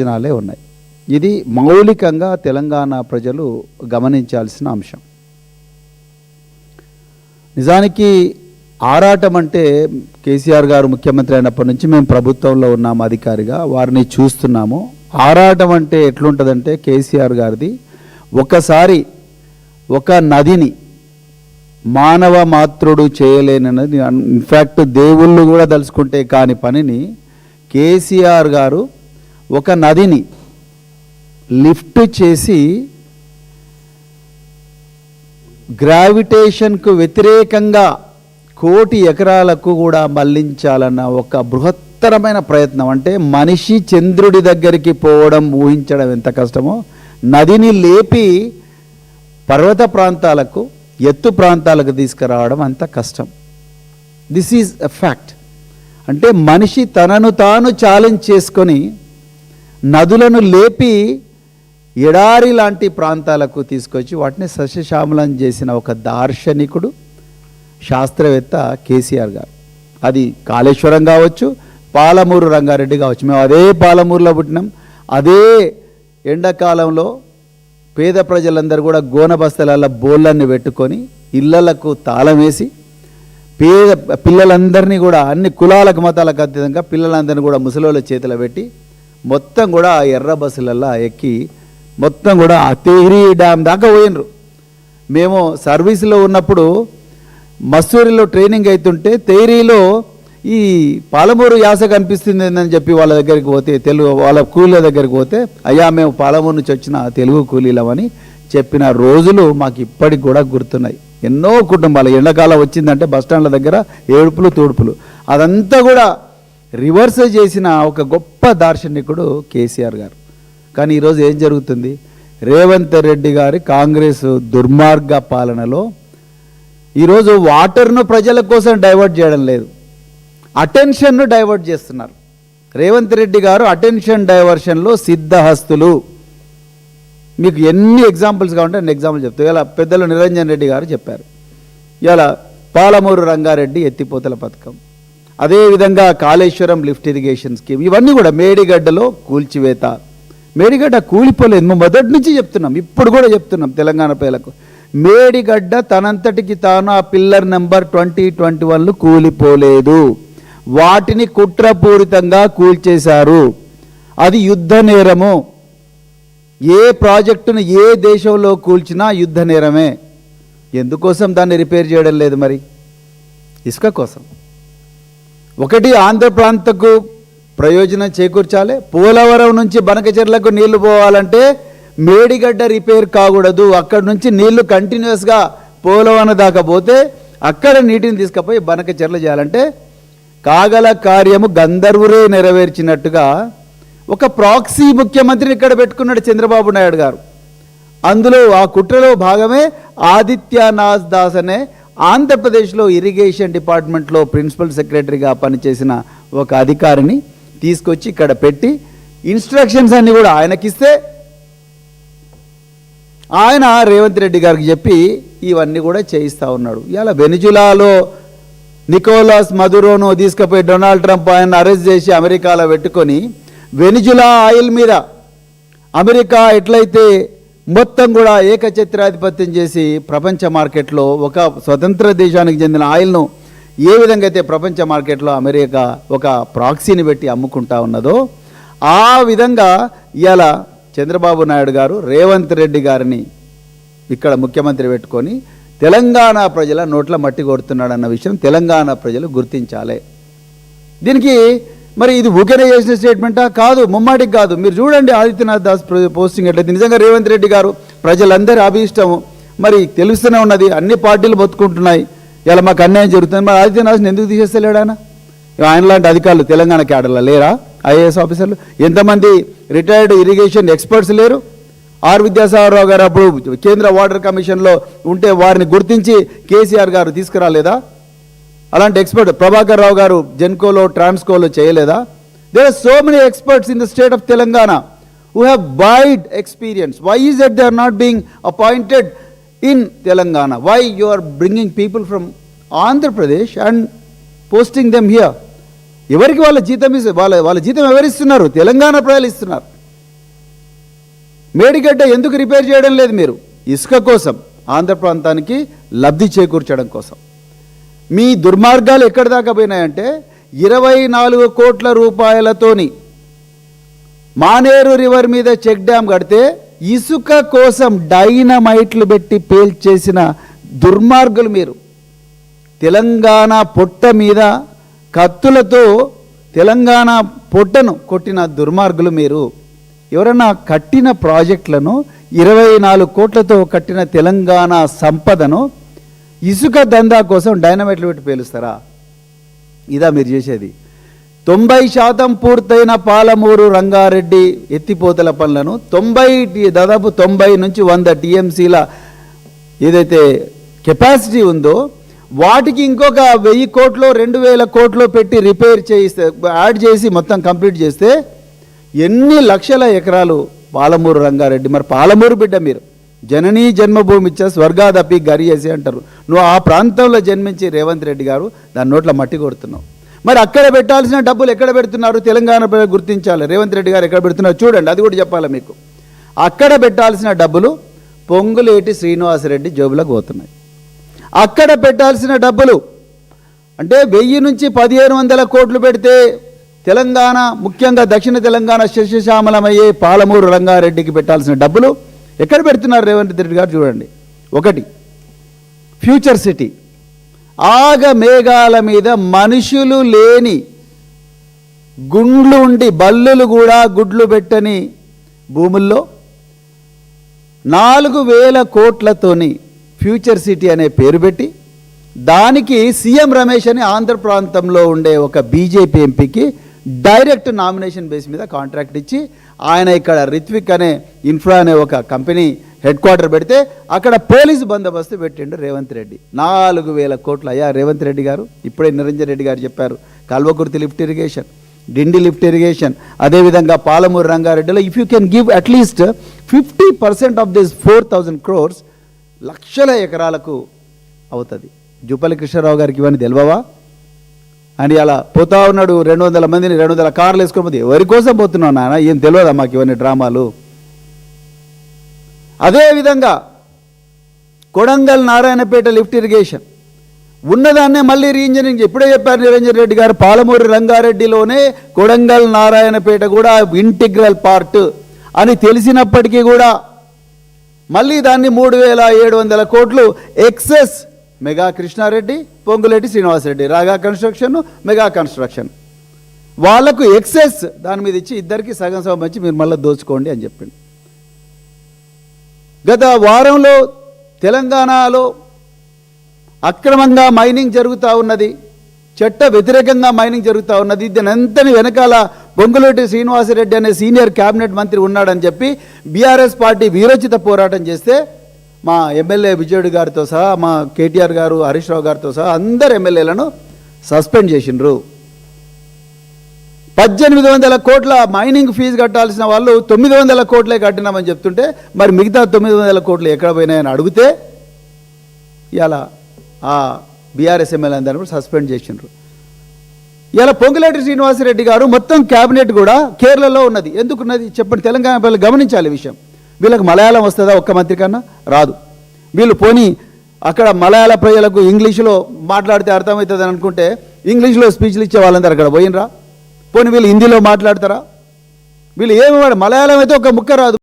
ప్రయోజనాలే ఉన్నాయి. ఇది మౌలికంగా తెలంగాణ ప్రజలు గమనించాల్సిన అంశం. నిజానికి ఆరాటం అంటే కేసీఆర్ గారు ముఖ్యమంత్రి అయినప్పటి నుంచి మేము ప్రభుత్వంలో ఉన్నాము, అధికారిగా వారిని చూస్తున్నాము. ఆరాటం అంటే ఎట్లుంటుందంటే కేసీఆర్ గారిది ఒకసారి ఒక నదిని మానవ మాత్రుడు చేయలేనది, ఇన్ఫ్యాక్ట్ దేవుళ్ళు కూడా తలుచుకుంటే కాని పనిని కేసీఆర్ గారు ఒక నదిని లిఫ్ట్ చేసి గ్రావిటేషన్కు వ్యతిరేకంగా 1,00,00,000 ఎకరాలకు కూడా మళ్లించాలన్న ఒక బృహత్తరమైన ప్రయత్నం. అంటే మనిషి చంద్రుడి దగ్గరికి పోవడం ఊహించడం ఎంత కష్టమో, నదిని లేపి పర్వత ప్రాంతాలకు ఎత్తు ప్రాంతాలకు తీసుకురావడం అంత కష్టం. This is a fact. అంటే మనిషి తనను తాను ఛాలెంజ్ చేసుకొని నదులను లేపి ఎడారి లాంటి ప్రాంతాలకు తీసుకొచ్చి వాటిని సస్యశ్యామలం చేసిన ఒక దార్శనికుడు, శాస్త్రవేత్త కేసీఆర్ గారు. అది కాళేశ్వరం కావచ్చు, పాలమూరు రంగారెడ్డి కావచ్చు. మేము అదే పాలమూరులో పుట్టినాం. అదే ఎండాకాలంలో పేద ప్రజలందరూ కూడా గోన బస్తల బోళ్ళన్ని పెట్టుకొని ఇళ్లకు తాళం వేసి పేద పిల్లలందరినీ కూడా అన్ని కులాలకు మతాలకు అతీతంగా పిల్లలందరినీ కూడా ముసలోళ్ళ చేతిలో పెట్టి మొత్తం కూడా ఆ ఎర్ర బస్సులల్లో ఎక్కి మొత్తం కూడా ఆ తెహ్రీ డ్యామ్ దాకా పోయినరు. మేము సర్వీసులో ఉన్నప్పుడు మస్సూరిలో ట్రైనింగ్ అవుతుంటే తెహ్రీలో ఈ పాలమూరు యాస కనిపిస్తుంది అని చెప్పి వాళ్ళ దగ్గరికి పోతే, తెలుగు వాళ్ళ కూలీల దగ్గరికి పోతే, అయ్యా మేము పాలమూరు నుంచి వచ్చిన తెలుగు కూలీలమని చెప్పిన రోజులు మాకు ఇప్పటికి కూడా గుర్తున్నాయి. ఎన్నో కుటుంబాలు ఎండాకాలం వచ్చిందంటే బస్టాండ్ల దగ్గర ఏడుపులు తూడుపులు, అదంతా కూడా రివర్స్ చేసిన ఒక గొప్ప దార్శనికుడు కేసీఆర్ గారు. కానీ ఈరోజు ఏం జరుగుతుంది? రేవంత్ రెడ్డి గారి కాంగ్రెస్ దుర్మార్గ పాలనలో ఈరోజు వాటర్ను ప్రజల కోసం డైవర్ట్ చేయడం లేదు, అటెన్షన్ను డైవర్ట్ చేస్తున్నారు. రేవంత్ రెడ్డి గారు అటెన్షన్ డైవర్షన్లో సిద్ధహస్తులు. మీకు ఎన్ని ఎగ్జాంపుల్స్ కావాలంటే అన్ని ఎగ్జాంపుల్ చెప్తాను. ఇలా పెద్దలు నిరంజన్ రెడ్డి గారు చెప్పారు. ఇలా పాలమూరు రంగారెడ్డి ఎత్తిపోతల పథకం, అదేవిధంగా కాళేశ్వరం లిఫ్ట్ ఇరిగేషన్ స్కీమ్, ఇవన్నీ కూడా మేడిగడ్డలో కూల్చివేత. మేడిగడ్డ కూలిపోలేదు, మేము మొదటి నుంచి చెప్తున్నాం, ఇప్పుడు కూడా చెప్తున్నాం తెలంగాణ ప్రజలకు. మేడిగడ్డ తనంతటికి తాను ఆ పిల్లర్ నెంబర్ 2021 కూలిపోలేదు, వాటిని కుట్రపూరితంగా కూల్చేశారు. అది యుద్ధ నేరము. ఏ ప్రాజెక్టును ఏ దేశంలో కూల్చినా యుద్ధ నేరమే. ఎందుకోసం దాన్ని రిపేర్ చేయడం లేదు? మరి ఇసుక కోసం. ఒకటి ఆంధ్ర ప్రాంతకు ప్రయోజనం చేకూర్చాలి. పోలవరం నుంచి బనకచెర్లకు నీళ్లు పోవాలంటే మేడిగడ్డ రిపేర్ కాకూడదు. అక్కడి నుంచి నీళ్లు కంటిన్యూస్గా పోలవరం దాకా పోతే అక్కడ నీటిని తీసుకుపోయి బనకచెర్ల చేయాలంటే కాగల కార్యము గంధర్వురే నెరవేర్చినట్టుగా ఒక ప్రాక్సీ ముఖ్యమంత్రిని ఇక్కడ పెట్టుకున్నాడు చంద్రబాబు నాయుడు గారు. అందులో ఆ కుట్రలో భాగమే ఆదిత్యనాథ్ దాస్ అనే ఆంధ్రప్రదేశ్లో ఇరిగేషన్ డిపార్ట్మెంట్లో ప్రిన్సిపల్ సెక్రటరీగా పనిచేసిన ఒక అధికారిని తీసుకొచ్చి ఇక్కడ పెట్టి ఇన్స్ట్రక్షన్స్ అన్నీ కూడా ఆయనకిస్తే ఆయన రేవంత్ రెడ్డి గారికి చెప్పి ఇవన్నీ కూడా చేయిస్తూ ఉన్నాడు. ఇలా వెనిజులాలో నికోలాస్ మదురోను తీసుకుపోయి డొనాల్డ్ ట్రంప్ ఆయన అరెస్ట్ చేసి అమెరికాలో పెట్టుకొని వెనిజులా ఆయిల్ మీద అమెరికా ఎట్లయితే మొత్తం కూడా ఏకఛత్రాధిపత్యం చేసి ప్రపంచ మార్కెట్లో ఒక స్వతంత్ర దేశానికి చెందిన ఆయిల్ను ఏ విధంగా అయితే ప్రపంచ మార్కెట్లో అమెరికా ఒక ప్రాక్సీని పెట్టి అమ్ముకుంటా ఉన్నదో ఆ విధంగా ఇవాళ చంద్రబాబు నాయుడు గారు రేవంత్ రెడ్డి గారిని ఇక్కడ ముఖ్యమంత్రి పెట్టుకొని తెలంగాణ ప్రజల నోట్ల మట్టి కొడుతున్నాడన్న విషయం తెలంగాణ ప్రజలు గుర్తించాలి. దీనికి మరి ఇది ఊకేనే చేసిన స్టేట్మెంటా? కాదు, ముమ్మాటికి కాదు. మీరు చూడండి ఆదిత్యనాథ్ దాస్ పోస్టింగ్ ఎట్లయితే నిజంగా రేవంత్ రెడ్డి గారు ప్రజలందరి అభీష్టము మరి తెలుస్తూనే ఉన్నది. అన్ని పార్టీలు బతుకుంటున్నాయి, ఇలా మాకు అన్యాయం జరుగుతుంది. మరి ఆదిత్యనాథ్ని ఎందుకు తీసేస్తలేడు ఆయన? ఆయన లాంటి అధికారులు తెలంగాణ క్యాడర్లో లేరా? ఐఏఎస్ ఆఫీసర్లు ఎంతమంది రిటైర్డ్ ఇరిగేషన్ ఎక్స్పర్ట్స్ లేరు? ఆర్ విద్యాసాగరరావు గారు అప్పుడు కేంద్ర వాటర్ కమిషన్లో ఉంటే వారిని గుర్తించి కేసీఆర్ గారు తీసుకురాలేదా? అలాంటి ఎక్స్పర్ట్ ప్రభాకర్ రావు గారు జెన్కోలో ట్రాన్స్కోలో చేయలేదా? There are so many experts in the state of Telangana who have wide experience. Why is it they are not being appointed in Telangana? Why you are bringing people from Andhra Pradesh and posting them here? ఎవరికి వాళ్ళ జీతం వాళ్ళ జీతం ఎవరిస్తున్నారు? తెలంగాణ ప్రజలు ఇస్తున్నారు. మేడిగడ్డ ఎందుకు repair చేయడం లేదు మీరు? ఇసుక కోసం, ఆంధ్ర ప్రాంతానికి లబ్ధి చేకూర్చడం కోసం. మీ దుర్మార్గాలు ఎక్కడి దాకా పోయినాయంటే 24 కోట్ల రూపాయలతోని మానేరు రివర్ మీద చెక్ డ్యామ్ కడితే ఇసుక కోసం డైనమైట్లు పెట్టి పేల్చేసిన దుర్మార్గులు మీరు. తెలంగాణ పొట్ట మీద కత్తులతో తెలంగాణ పొట్టను కొట్టిన దుర్మార్గులు మీరు. ఎవరన్నా కట్టిన ప్రాజెక్టులను 24 కోట్లతో కట్టిన తెలంగాణ సంపదను ఇసుక దందా కోసం డైనమైట్లు పెట్టి పేలుస్తారా? ఇదా మీరు చేసేది? 90% పూర్తయిన పాలమూరు రంగారెడ్డి ఎత్తిపోతల పనులను దాదాపు 90 నుంచి 100 టీఎంసీల ఏదైతే కెపాసిటీ ఉందో వాటికి ఇంకొక 1000 కోట్లు 2000 కోట్లు పెట్టి రిపేర్ చేయిస్తే, యాడ్ చేసి మొత్తం కంప్లీట్ చేస్తే ఎన్ని లక్షల ఎకరాలు పాలమూరు రంగారెడ్డి. మరి పాలమూరు బిడ్డ మీరు, జననీ జన్మభూమి ఇచ్చా స్వర్గాదపి గరియేసి అంటారు. నువ్వు ఆ ప్రాంతంలో జన్మించి రేవంత్ రెడ్డి గారు దాని నోట్ల మట్టి కొడుతున్నావు. మరి అక్కడ పెట్టాల్సిన డబ్బులు ఎక్కడ పెడుతున్నారు? తెలంగాణ గుర్తించాలి. రేవంత్ రెడ్డి గారు ఎక్కడ పెడుతున్నారు చూడండి, అది కూడా చెప్పాలి మీకు. అక్కడ పెట్టాల్సిన డబ్బులు పొంగులేటి శ్రీనివాసరెడ్డి జోబులకు పోతున్నాయి. అక్కడ పెట్టాల్సిన డబ్బులు అంటే 1000 నుంచి 1500 కోట్లు పెడితే తెలంగాణ, ముఖ్యంగా దక్షిణ తెలంగాణ శస్యశ్యామలమయ్యే పాలమూరు రంగారెడ్డికి పెట్టాల్సిన డబ్బులు ఎక్కడ పెడుతున్నారు రేవంత్ రెడ్డి గారు చూడండి. ఒకటి, ఫ్యూచర్ సిటీ. ఆగ మేఘాల మీద మనుషులు లేని గుండ్లు ఉండి బల్లులు కూడా గుడ్లు పెట్టని భూముల్లో 4000 కోట్లతోని ఫ్యూచర్ సిటీ అనే పేరు పెట్టి దానికి సీఎం రమేష్ అని ఆంధ్ర ప్రాంతంలో ఉండే ఒక బీజేపీ ఎంపీకి డైరెక్ట్ నామినేషన్ బేస్ మీద కాంట్రాక్ట్ ఇచ్చి ఆయన ఇక్కడ రిత్విక్ అనే ఇన్ఫ్రా అనే ఒక కంపెనీ హెడ్ క్వార్టర్ పెడితే అక్కడ పోలీసు బందోబస్తు పెట్టిండు రేవంత్ రెడ్డి. 4000 కోట్లు. అయ్యా రేవంత్ రెడ్డి గారు, ఇప్పుడే నిరంజన్ రెడ్డి గారు చెప్పారు, Kalwakurthy lift irrigation, Dindi lift irrigation, అదేవిధంగా పాలమూరు రంగారెడ్డిలో if you can give at least 50% of this 4000 crores లక్షల ఎకరాలకు అవుతుంది. జూపల్లి కృష్ణారావు గారికి ఇవన్నీ తెలియవా? అని అలా పోతా ఉన్నాడు, 200 మందిని 200 కార్లు వేసుకొని పోతే ఎవరి కోసం పోతున్నావు నాన్న? ఏం తెలియదా మాకు ఇవన్నీ డ్రామాలు? అదేవిధంగా కొడంగల్ నారాయణపేట లిఫ్ట్ ఇరిగేషన్ ఉన్నదాన్నే మళ్ళీ రీఇంజనీరింగ్ ఇప్పుడే చెప్పారు నిరంజన్ రెడ్డి గారు. పాలమూరు రంగారెడ్డిలోనే కొడంగల్ నారాయణపేట కూడా ఇంటిగ్రల్ పార్ట్ అని తెలిసినప్పటికీ కూడా మళ్ళీ దాన్ని 3700 కోట్లు ఎక్సెస్ మెగా కృష్ణారెడ్డి, పొంగులేటి శ్రీనివాసరెడ్డి, రాగా కన్స్ట్రక్షన్, మెగా కన్స్ట్రక్షన్ వాళ్లకు ఎక్సెస్ దాని మీద ఇచ్చి ఇద్దరికి సగం సగం వచ్చి మీరు మళ్ళీ దోచుకోండి అని చెప్పింది. గత వారంలో తెలంగాణలో అక్రమంగా మైనింగ్ జరుగుతూ ఉన్నది, చట్ట వ్యతిరేకంగా మైనింగ్ జరుగుతూ ఉన్నది. దీనంతని వెనకాల పొంగులేటి శ్రీనివాసరెడ్డి అనే సీనియర్ క్యాబినెట్ మంత్రి ఉన్నాడని చెప్పి బీఆర్ఎస్ పార్టీ వీరోచిత పోరాటం చేస్తే మా ఎమ్మెల్యే విజయుడు గారితో సహా, మా కేటీఆర్ గారు, హరీష్ రావు గారితో సహా అందరు ఎమ్మెల్యేలను సస్పెండ్ చేసిండ్రు. 1800 కోట్ల మైనింగ్ ఫీజు కట్టాల్సిన వాళ్ళు 900 కోట్లే కట్టినామని చెప్తుంటే మరి మిగతా 900 కోట్లు ఎక్కడ పోయినాయని అడిగితే ఇలా ఆ బీఆర్ఎస్ ఎమ్మెల్యే అందరూ సస్పెండ్ చేసిండ్రు. ఇలా పొంగులేటి శ్రీనివాసరెడ్డి గారు మొత్తం క్యాబినెట్ కూడా కేరళలో ఉన్నది. ఎందుకున్నది చెప్పండి? తెలంగాణ ప్రజలు గమనించాలి ఈ విషయం. వీళ్ళకి మలయాళం వస్తుందా? ఒక్క మంత్రి కన్నా రాదు. వీళ్ళు పోనీ అక్కడ మలయాళ ప్రజలకు ఇంగ్లీషులో మాట్లాడితే అర్థమవుతుంది అని అనుకుంటే ఇంగ్లీష్లో స్పీచ్లు ఇచ్చే వాళ్ళందరూ అక్కడ పోయినరా? పోనీ వీళ్ళు హిందీలో మాట్లాడతారా? వీళ్ళు ఏమి మలయాళం అయితే ఒక ముక్క రాదు.